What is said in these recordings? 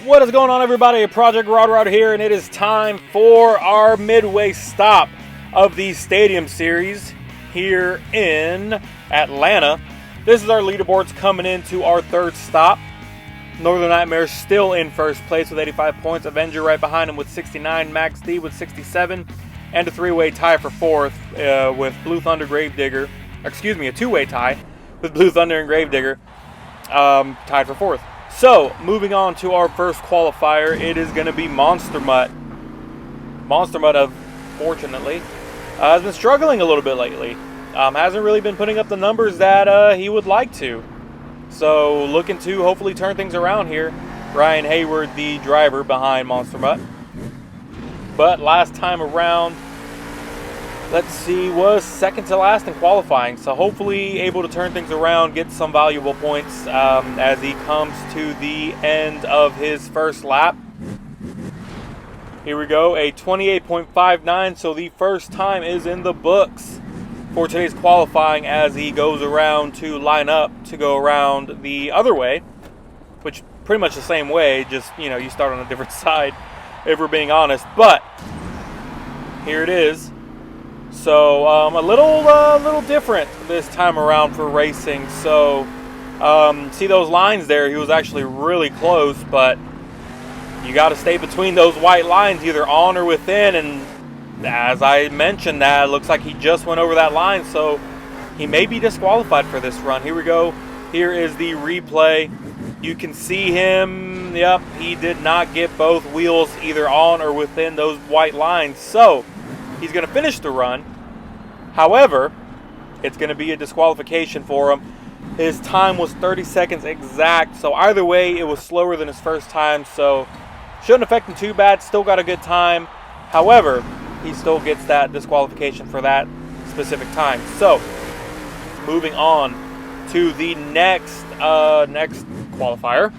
What is going on, everybody? Project Rod here, and it is time for our midway stop of the Stadium Series here in Atlanta. This is our leaderboards coming into our third stop. Northern Nightmares still in first place with 85 points. Avenger right behind him with 69. Max D with 67. And a three-way tie for fourth with Blue Thunder Gravedigger. Excuse me, a two-way tie with Blue Thunder and Gravedigger tied for fourth. So, moving on to our first qualifier, it is going to be Monster Mutt. Monster Mutt, unfortunately, has been struggling a little bit lately. Hasn't really been putting up the numbers that he would like to. So, looking to hopefully turn things around here. Ryan Hayward, the driver behind Monster Mutt. But last time around, let's see, was second to last in qualifying. So hopefully able to turn things around, get some valuable points as he comes to the end of his first lap. Here we go, a 28.59. So the first time is in the books for today's qualifying as he goes around to line up to go around the other way, which pretty much the same way, just, you know, you start on a different side if we're being honest. But here it is. So a little different this time around for racing. So see those lines there? He was actually really close, but you got to stay between those white lines, either on or within. And as I mentioned, that looks like he just went over that line, so he may be disqualified for this run. Here we go. Here is the replay. You can see him. Yep, he did not get both wheels either on or within those white lines. So he's going to finish the run. However, it's going to be a disqualification for him. His time was 30 seconds exact. So either way, it was slower than his first time. So shouldn't affect him too bad. Still got a good time. However, he still gets that disqualification for that specific time. So moving on to the next qualifier.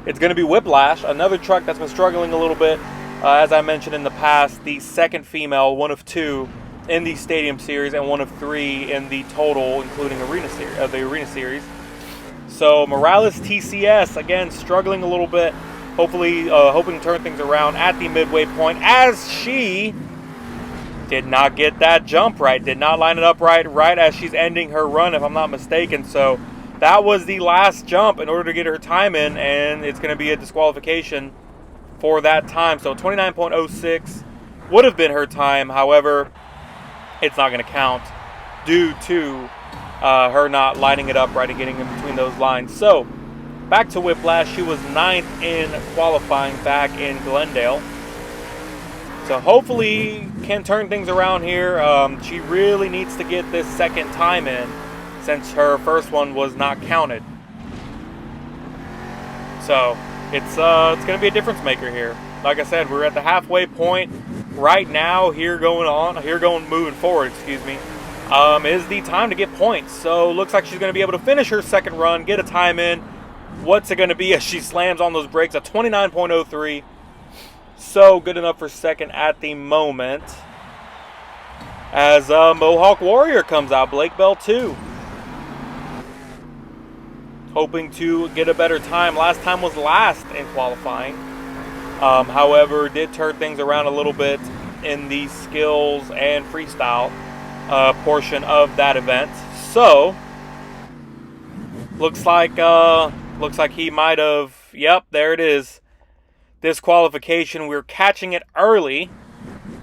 It's going to be Whiplash, another truck that's been struggling a little bit. As I mentioned in the past, the second female, one of two in the Stadium Series and one of three in the total, including the Arena Series. So Morales TCS, again, struggling a little bit. Hopefully, hoping to turn things around at the midway point, as she did not get that jump right, did not line it up right as she's ending her run, if I'm not mistaken. So that was the last jump in order to get her time in, and it's going to be a disqualification for that time. So 29.06 would have been her time. However, it's not going to count due to her not lining it up right and getting in between those lines. So back to Whiplash. She was 9th in qualifying back in Glendale. So hopefully can turn things around here. She really needs to get this second time in since her first one was not counted. So it's going to be a difference maker here. Like I said, we're at the halfway point right now. Moving forward, excuse me, is the time to get points. So looks like she's going to be able to finish her second run, get a time in. What's it going to be as she slams on those brakes? A 29.03. So good enough for second at the moment. As Mohawk Warrior comes out, Blake Bell 2. Hoping to get a better time. Last time was last in qualifying. However, did turn things around a little bit in the skills and freestyle portion of that event. So looks like he might have. Yep, there it is. Disqualification. We're catching it early,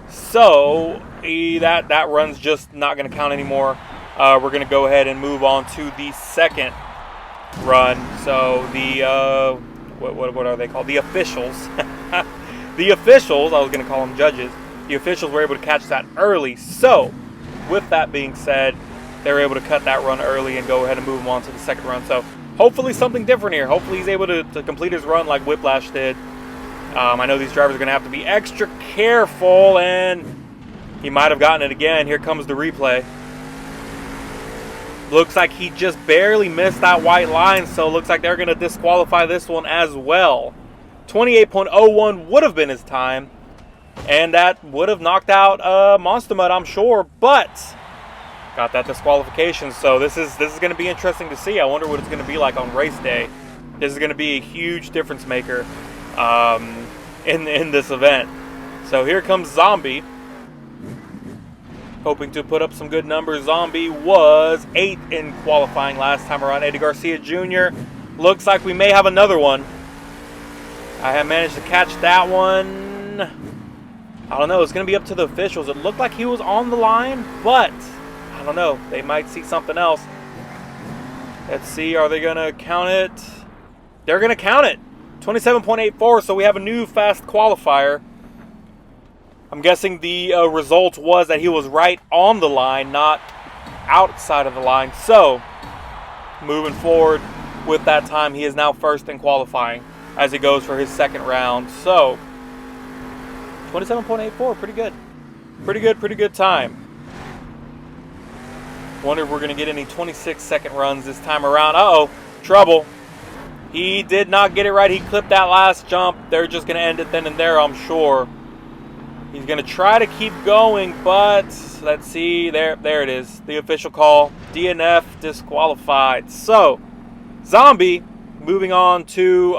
so that run's just not going to count anymore. We're going to go ahead and move on to the second run. So the what are they called? The officials. The officials, I was going to call them judges. The officials were able to catch that early. So with that being said, they were able to cut that run early and go ahead and move him on to the second run. So hopefully something different here. Hopefully he's able to complete his run like Whiplash did. I know these drivers are going to have to be extra careful, and he might have gotten it again. Here comes the replay. Looks like he just barely missed that white line, so looks like they're going to disqualify this one as well. 28.01 would have been his time, and that would have knocked out Monster Mutt, I'm sure, but got that disqualification. So this is going to be interesting to see. I wonder what it's going to be like on race day. This is going to be a huge difference maker in this event. So here comes Zombie, hoping to put up some good numbers. Zombie was 8th in qualifying last time around. Eddie Garcia Jr. Looks like we may have another one. I have managed to catch that one. I don't know. It's going to be up to the officials. It looked like he was on the line, but I don't know. They might see something else. Let's see. Are they going to count it? They're going to count it. 27.84, so we have a new fast qualifier. I'm guessing the result was that he was right on the line, not outside of the line. So, moving forward with that time, he is now first in qualifying as he goes for his second round. So, 27.84, pretty good. Pretty good time. Wonder if we're going to get any 26-second runs this time around. Uh-oh, trouble. He did not get it right. He clipped that last jump. They're just going to end it then and there, I'm sure. He's going to try to keep going, but let's see. There it is. The official call. DNF disqualified. So, Zombie moving on to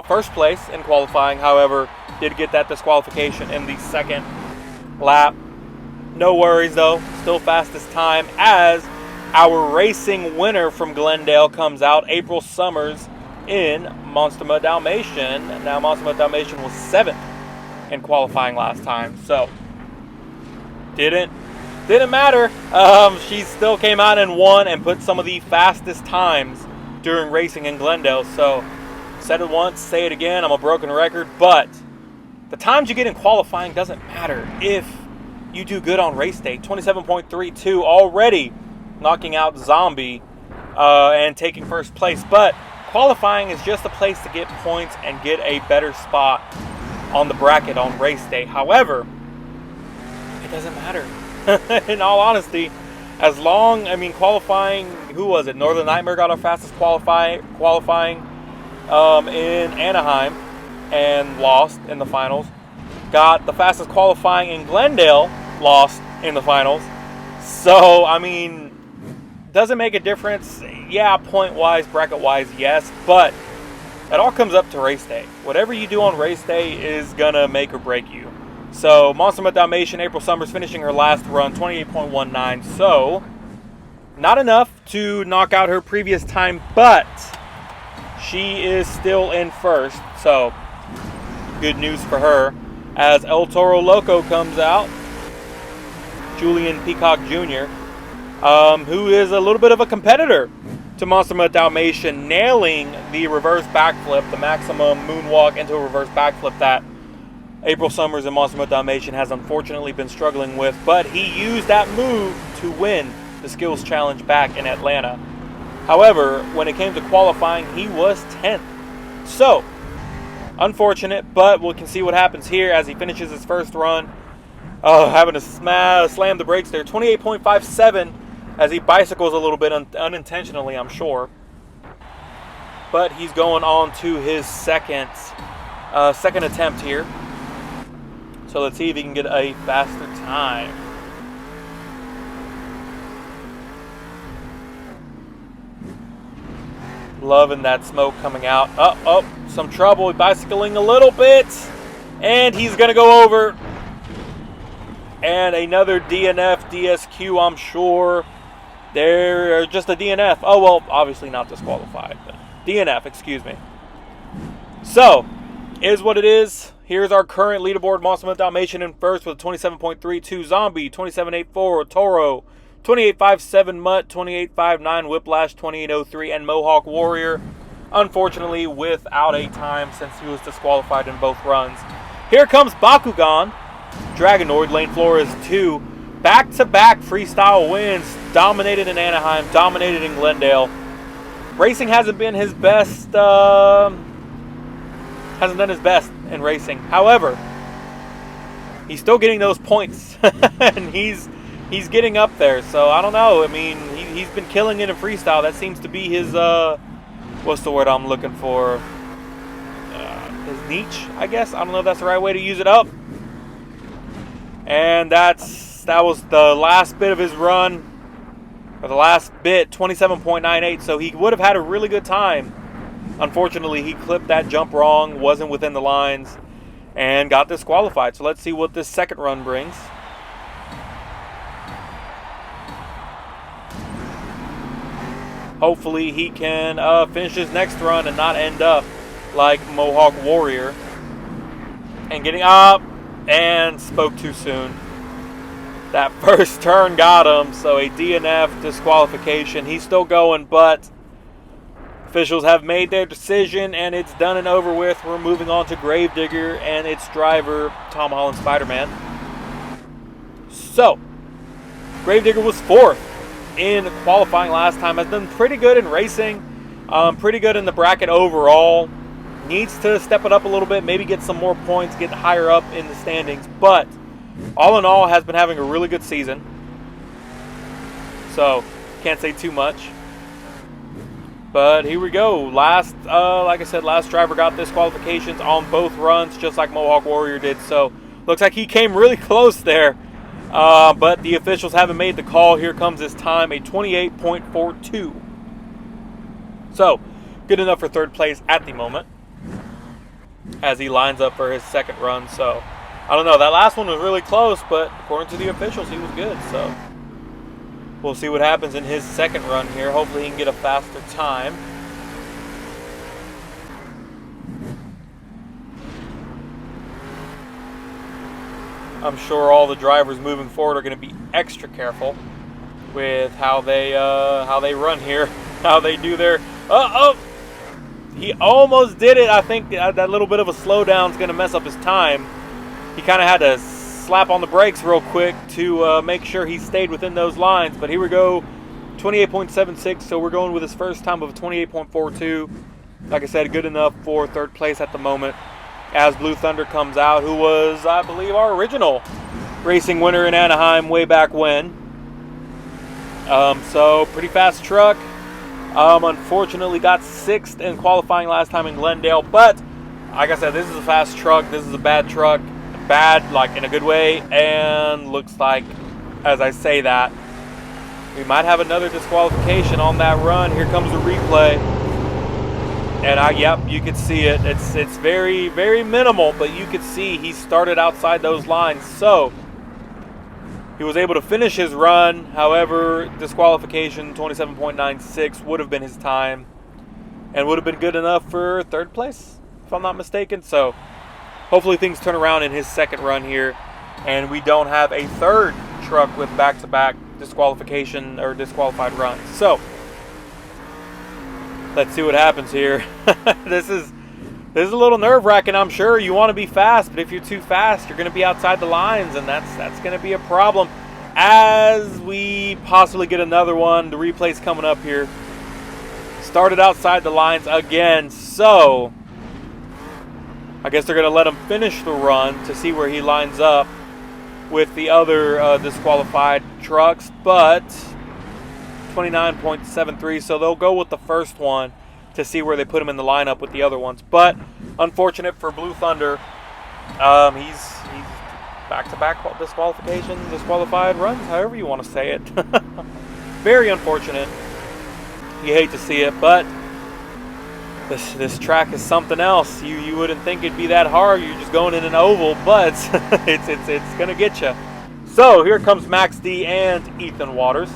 first place in qualifying. However, did get that disqualification in the second lap. No worries, though. Still fastest time as our racing winner from Glendale comes out. April Summers in Monster Mud Dalmatian. Now, Monster Mud Dalmatian was 7th in qualifying last time, so didn't matter. She still came out and won and put some of the fastest times during racing in Glendale. So said it once, say it again, I'm a broken record, but the times you get in qualifying doesn't matter if you do good on race day. 27.32 already knocking out Zombie and taking first place, but qualifying is just a place to get points and get a better spot on the bracket on race day. However, it doesn't matter. In all honesty, as long, qualifying, who was it? Northern Nightmare got our fastest qualifying in Anaheim and lost in the finals. Got the fastest qualifying in Glendale, lost in the finals. So, doesn't make a difference. Yeah, point-wise, bracket-wise, yes, but it all comes up to race day. Whatever you do on race day is going to make or break you. So, Monster Mud Dalmatian, April Summers finishing her last run, 28.19. So, not enough to knock out her previous time, but she is still in first. So, good news for her. As El Toro Loco comes out, Julian Peacock Jr., who is a little bit of a competitor to Monster Mud Dalmatian, nailing the reverse backflip, the maximum moonwalk into a reverse backflip that April Summers and Monster Mud Dalmatian has unfortunately been struggling with. But he used that move to win the skills challenge back in Atlanta. However, when it came to qualifying, he was 10th. So, unfortunate, but we can see what happens here as he finishes his first run. Having to slam the brakes there. 28.57 as he bicycles a little bit unintentionally, I'm sure. But he's going on to his second attempt here. So let's see if he can get a faster time. Loving that smoke coming out. Some trouble. Bicycling a little bit. And he's going to go over. And another DNF, DSQ, I'm sure. They're just a DNF. Oh, well, obviously not disqualified, but DNF, excuse me. So, is what it is. Here's our current leaderboard. Monster Mud Dalmatian in first with 27.32. Zombie, 27.84. Toro, 28.57. Mutt, 28.59. Whiplash, 28.03. And Mohawk Warrior, unfortunately, without a time since he was disqualified in both runs. Here comes Bakugan. Dragonoid, Lane Flores 2. Back-to-back freestyle wins. Dominated in Anaheim, dominated in Glendale. Racing hasn't been his best, hasn't done his best in racing. However, he's still getting those points. And he's getting up there. So, I don't know. He's been killing it in freestyle. That seems to be his, what's the word I'm looking for? His niche, I guess. I don't know if that's the right way to use it up. And that was the last bit of his run, or the last bit, 27.98. So he would have had a really good time Unfortunately, he clipped that jump wrong, wasn't within the lines, and got disqualified. So let's see what this second run brings. Hopefully he can finish his next run and not end up like Mohawk Warrior. And getting up and spoke too soon. That first turn got him, so a DNF disqualification. He's still going, but officials have made their decision and it's done and over with. We're moving on to Gravedigger and its driver, Tom Holland Spider-Man. So, Gravedigger was 4th in qualifying last time. Has done pretty good in racing, pretty good in the bracket overall. Needs to step it up a little bit, maybe get some more points, get higher up in the standings. But all in all, has been having a really good season. So, can't say too much. But here we go. Like I said, last driver got disqualifications on both runs, just like Mohawk Warrior did. So, looks like he came really close there. But the officials haven't made the call. Here comes his time, a 28.42. So, good enough for 3rd place at the moment, as he lines up for his second run. So, I don't know. That last one was really close, but according to the officials, he was good. So, we'll see what happens in his second run here. Hopefully, he can get a faster time. I'm sure all the drivers moving forward are going to be extra careful with how they run here, how they do their. He almost did it. I think that little bit of a slowdown is going to mess up his time. He kind of had to slap on the brakes real quick to make sure he stayed within those lines. But here we go, 28.76. So we're going with his first time of 28.42. Like I said, good enough for 3rd place at the moment. As Blue Thunder comes out, who was, I believe, our original racing winner in Anaheim way back when. So pretty fast truck. Unfortunately got 6th in qualifying last time in Glendale. But like I said, this is a fast truck. This is a bad truck. Bad, like in a good way. And looks like, as I say that, we might have another disqualification on that run. Here comes the replay. And yep, you could see it. It's very, very minimal, but you could see he started outside those lines. So he was able to finish his run. However, disqualification 27.96 would have been his time and would have been good enough for 3rd place, if I'm not mistaken. So hopefully things turn around in his second run here and we don't have a 3rd truck with back-to-back disqualification or disqualified runs. So let's see what happens here. This is a little nerve-wracking, I'm sure. You want to be fast, but if you're too fast, you're going to be outside the lines, and that's going to be a problem. As we possibly get another one, the replay's coming up here. Started outside the lines again, so I guess they're going to let him finish the run to see where he lines up with the other disqualified trucks, but 29.73, so they'll go with the first one to see where they put him in the lineup with the other ones. But unfortunate for Blue Thunder, he's back-to-back disqualified runs, however you want to say it. Very unfortunate. You hate to see it, but this track is something else. You wouldn't think it'd be that hard. You're just going in an oval, but it's gonna get you. So here comes Max D and Ethan Waters.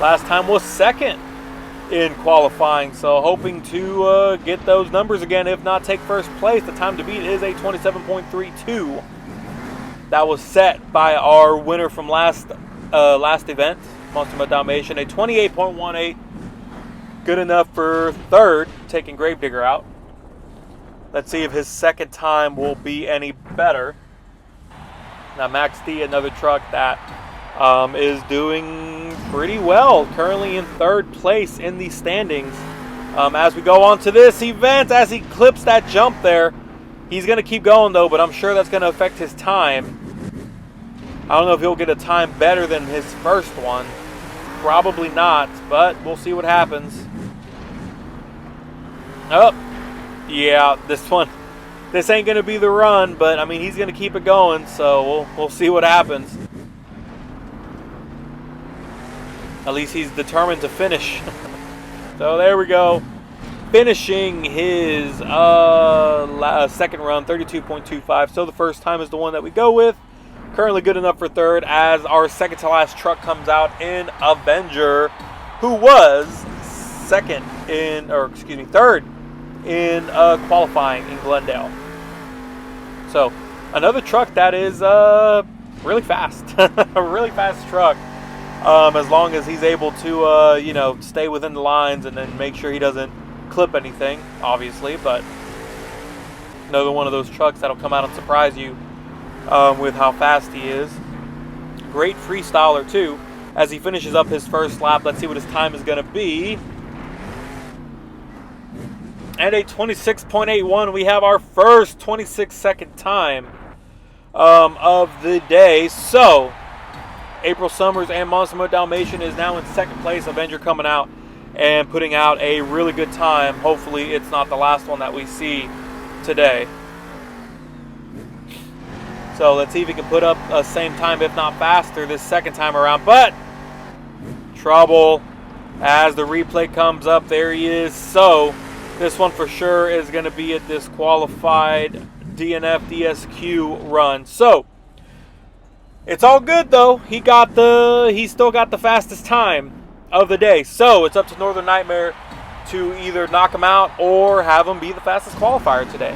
Last time was 2nd in qualifying, so hoping to get those numbers again, if not take 1st place. The time to beat is a 27.32. That was set by our winner from last event, Monster Dalmatian, a 28.18. Good enough for 3rd, taking Gravedigger out. Let's see if his second time will be any better. Now Max D, another truck that is doing pretty well, currently in 3rd place in the standings. As we go on to this event, as he clips that jump there, he's going to keep going though, but I'm sure that's going to affect his time. I don't know if he'll get a time better than his first one. Probably not, but we'll see what happens. Oh, yeah, this ain't going to be the run, but I mean, he's going to keep it going, so we'll see what happens. At least he's determined to finish. So there we go. finishing his second run, 32.25. So the first time is the one that we go with. Currently good enough for third as our second to last truck comes out in Avenger, who was third in qualifying in Glendale. So another truck that is really fast, a really fast truck. As long as he's able to, stay within the lines and then make sure he doesn't clip anything, obviously. But another one of those trucks that'll come out and surprise you with how fast he is. Great freestyler, too, as he finishes up his first lap. Let's see what his time is going to be. And a 26.81. We have our first 26-second time of the day. So April Summers and Monster Mode Dalmatian is now in second place. Avenger coming out and putting out a really good time. Hopefully it's not the last one that we see today. So let's see if he can put up the same time, if not faster, this second time around. But trouble as the replay comes up. There he is. So this one for sure is going to be a disqualified DNF DSQ run. So it's all good though. He still got the fastest time of the day. So it's up to Northern Nightmare to either knock him out or have him be the fastest qualifier today.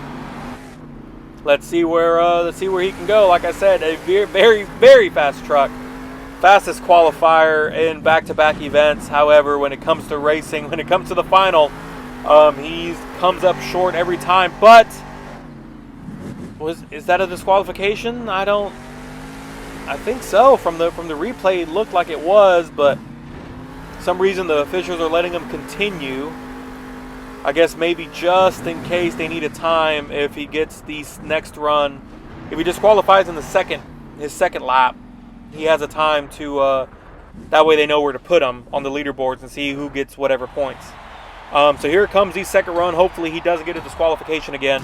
Let's see where he can go. Like I said, a very, very, very fast truck. Fastest qualifier in back-to-back events. However, when it comes to racing, when it comes to the final, he comes up short every time. But is that a disqualification? I think so. From the replay, it looked like it was, but for some reason the officials are letting him continue. I guess maybe just in case they need a time if he gets the next run. If he disqualifies in his second lap, he has a time to, that way they know where to put him on the leaderboards and see who gets whatever points. So here comes the second run. Hopefully he doesn't get a disqualification again,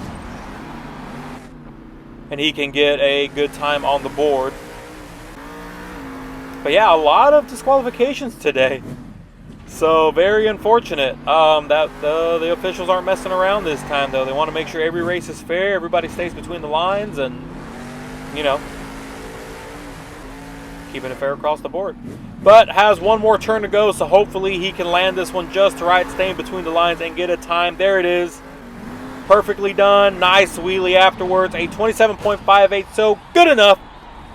and he can get a good time on the board. But yeah, a lot of disqualifications today. So very unfortunate that the officials aren't messing around this time, though. They want to make sure every race is fair, everybody stays between the lines, and, keeping it fair across the board. But has one more turn to go, so hopefully he can land this one just right, staying between the lines, and get a time. There it is. Perfectly done. Nice wheelie afterwards. A 27.58, so good enough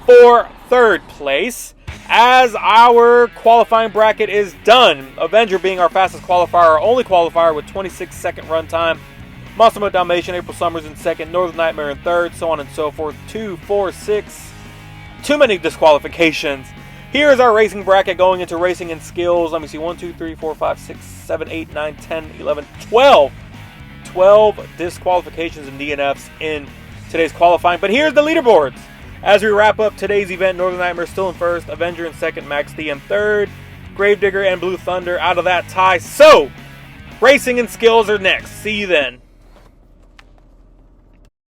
for third place. As our qualifying bracket is done, Avenger being our fastest qualifier, our only qualifier with 26-second run time. Monster Mode Dalmatian, April Summers in second, Northern Nightmare in third, so on and so forth. 2, 4, 6. Too many disqualifications. Here's our racing bracket going into racing and skills. Let me see. 1, 2, 3, 4, 5, 6, 7, 8, 9, 10, 11, 12. 12 disqualifications and DNFs in today's qualifying. But here's the leaderboards. As we wrap up today's event, Northern Nightmare still in first, Avenger in second, Max D in third, Gravedigger and Blue Thunder out of that tie. So, racing and skills are next. See you then.